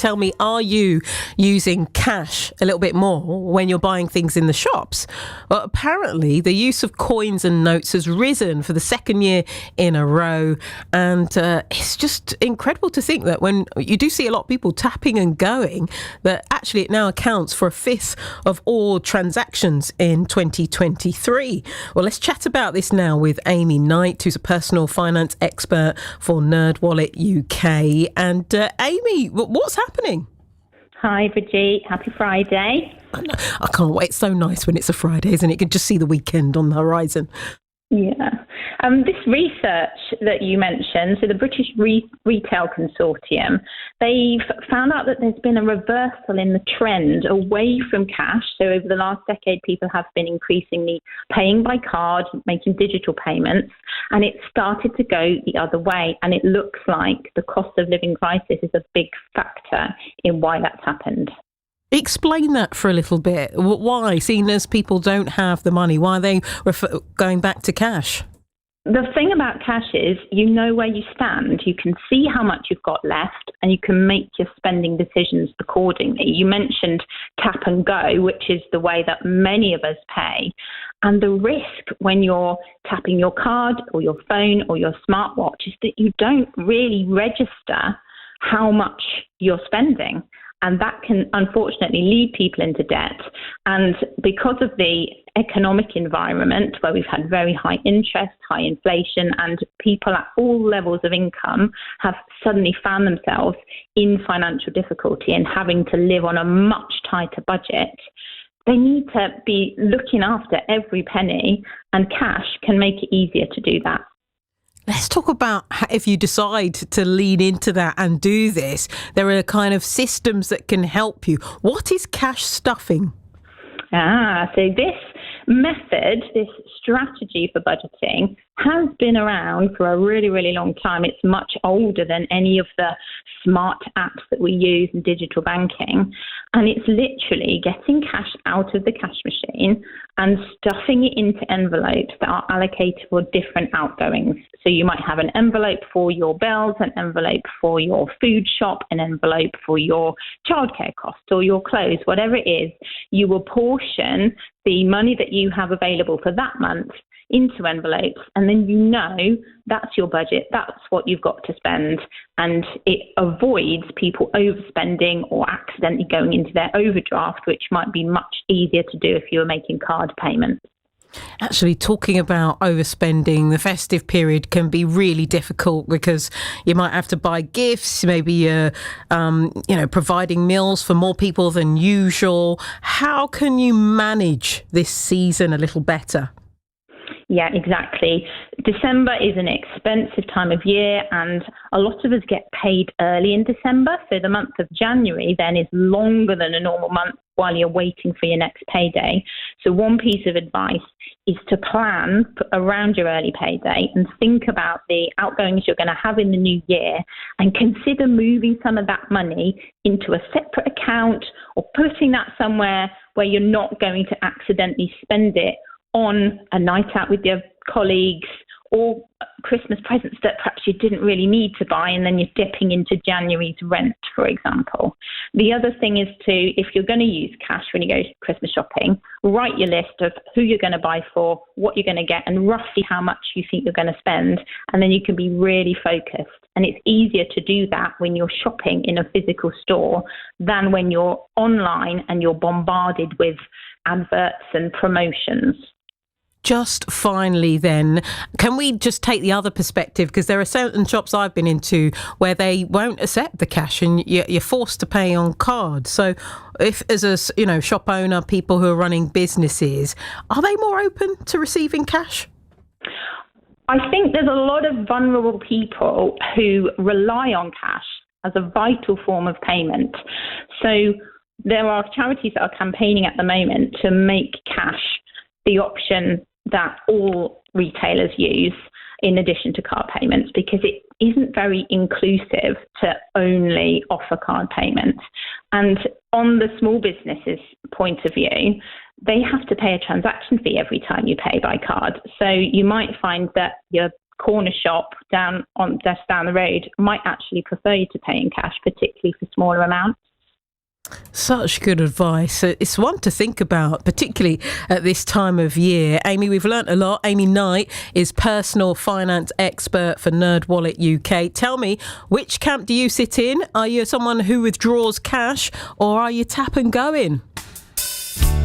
Tell me, are you using cash a little bit more when you're buying things in the shops? Well, apparently the use of coins and notes has risen for the second year in a row. And it's just incredible to think that when you do see a lot of people tapping and going, that actually it now accounts for a fifth of all transactions in 2023. Well, let's chat about this now with Amy Knight, who's a personal finance expert for NerdWallet UK. And Amy, what's happening? Hi, Brigitte. Happy Friday. I can't wait. It's so nice when it's a Friday, isn't it? You can just see the weekend on the horizon. Yeah. This research that you mentioned, so the British Retail Consortium, they've found out that there's been a reversal in the trend away from cash. So over the last decade, people have been increasingly paying by card, making digital payments, and it started to go the other way. And it looks like the cost of living crisis is a big factor in why that's happened. Explain that for a little bit. Why, seeing as people don't have the money, why are they going back to cash? The thing about cash is you know where you stand. You can see how much you've got left and you can make your spending decisions accordingly. You mentioned tap and go, which is the way that many of us pay. And the risk when you're tapping your card or your phone or your smartwatch is that you don't really register how much you're spending. And that can unfortunately lead people into debt. And because of the economic environment where we've had very high interest, high inflation, and people at all levels of income have suddenly found themselves in financial difficulty and having to live on a much tighter budget, they need to be looking after every penny, and cash can make it easier to do that. Let's talk about if you decide to lean into that and do this, there are kind of systems that can help you. What is cash stuffing? So this method, this strategy for budgeting has been around for a really, really long time. It's much older than any of the smart apps that we use in digital banking. And it's literally getting cash out of the cash machine and stuffing it into envelopes that are allocated for different outgoings. So you might have an envelope for your bills, an envelope for your food shop, an envelope for your childcare costs or your clothes, whatever it is. You will portion the money that you have available for that month into envelopes, and then you know that's your budget, that's what you've got to spend, and it avoids people overspending or accidentally going into their overdraft, which might be much easier to do if you were making card payments. Actually, talking about overspending, the festive period can be really difficult because you might have to buy gifts, maybe providing meals for more people than usual. How can you manage this season a little better? Yeah, exactly. December is an expensive time of year and a lot of us get paid early in December. So the month of January then is longer than a normal month while you're waiting for your next payday. So one piece of advice is to plan around your early payday and think about the outgoings you're going to have in the new year and consider moving some of that money into a separate account or putting that somewhere where you're not going to accidentally spend it on a night out with your colleagues or Christmas presents that perhaps you didn't really need to buy, and then you're dipping into January's rent, for example. The other thing is if you're going to use cash when you go Christmas shopping, write your list of who you're going to buy for, what you're going to get, and roughly how much you think you're going to spend, and then you can be really focused. And it's easier to do that when you're shopping in a physical store than when you're online and you're bombarded with adverts and promotions. Just finally then, can we just take the other perspective? Because there are certain shops I've been into where they won't accept the cash and you're forced to pay on card. So if as a shop owner, people who are running businesses, are they more open to receiving cash? I think there's a lot of vulnerable people who rely on cash as a vital form of payment. So there are charities that are campaigning at the moment to make cash the option that all retailers use in addition to card payments, because it isn't very inclusive to only offer card payments. And on the small businesses' point of view, they have to pay a transaction fee every time you pay by card. So you might find that your corner shop just down the road might actually prefer you to pay in cash, particularly for smaller amounts. Such good advice. It's one to think about, particularly at this time of year. Amy, we've learnt a lot. Amy Knight is personal finance expert for NerdWallet UK. Tell me, which camp do you sit in? Are you someone who withdraws cash, or are you tap and going?